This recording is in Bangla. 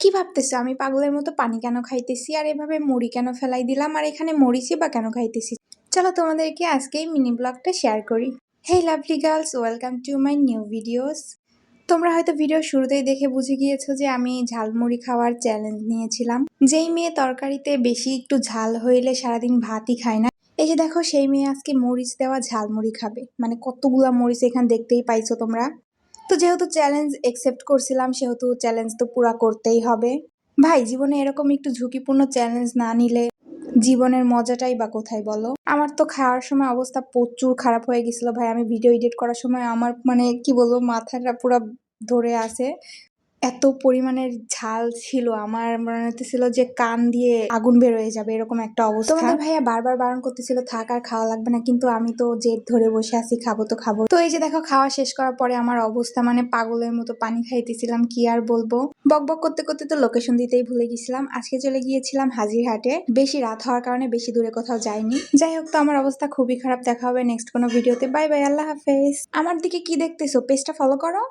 কি ভাবতেছো আমি পাগলের মতো পানি কেন খাইতেছি আর এভাবে মুড়ি কেন ফেলাই দিলাম আর এখানে মরিচই বা কেন খাইতেছি? চলো তোমাদেরকে আজকে এই মিনি ব্লগটা শেয়ার করি। Hey lovely girls, welcome to my new videos. তোমরা হয়তো ভিডিও শুরুতেই দেখে বুঝে গিয়েছো যে আমি ঝালমুড়ি খাওয়ার চ্যালেঞ্জ নিয়েছিলাম। যেই মেয়ে তরকারিতে বেশি একটু ঝাল হইলে সারাদিন ভাতই খায় না, এই যে দেখো সেই মেয়ে আজকে মরিচ দেওয়া ঝালমুড়ি খাবে। মানে কতগুলা মরিচ এখানে দেখতেই পাইছো তোমরা। তো যেহেতু চ্যালেঞ্জ একসেপ্ট করছিলাম সেহেতু চ্যালেঞ্জ তো পুরা করতেই হবে। ভাই জীবনে এরকম একটু ঝুঁকিপূর্ণ চ্যালেঞ্জ না নিলে জীবনের মজাটাই বা কোথায় বলো? আমার তো খাওয়ার সময় অবস্থা প্রচুর খারাপ হয়ে গেছিল ভাই। আমি ভিডিও এডিট করার সময় আমার মানে কি বলবো, মাথাটা পুরো ধরে আছে। এত পরিমাণের ঝাল ছিল, আমার মনে হতেছিল যে কান দিয়ে আগুন বের হয়ে যাবে, এরকম একটা অবস্থা। তোমাদের ভাইয়া বারবার বারণ করতেছিল থাক আর খাওয়া লাগবে না, কিন্তু আমি তো জেদ ধরে বসে আছি, খাবো তো খাবো। তো এই যে দেখো খাওয়া শেষ করার পরে আমার অবস্থা মানে পাগলের মতো পানি খাইতেছিলাম, কি আর বলবো। বক বক করতে করতে তো লোকেশন দিতেই ভুলে গেছিলাম। আজকে চলে গিয়েছিলাম হাজিরহাটে, বেশি রাত হওয়ার কারণে বেশি দূরে কোথাও যাইনি। যাই হোক, তো আমার অবস্থা খুবই খারাপ। দেখা হবে নেক্সট কোনো ভিডিওতে। বাই বাই, আল্লাহ হাফেজ। আমার দিকে কি দেখতেছো? পেজটা ফলো করো।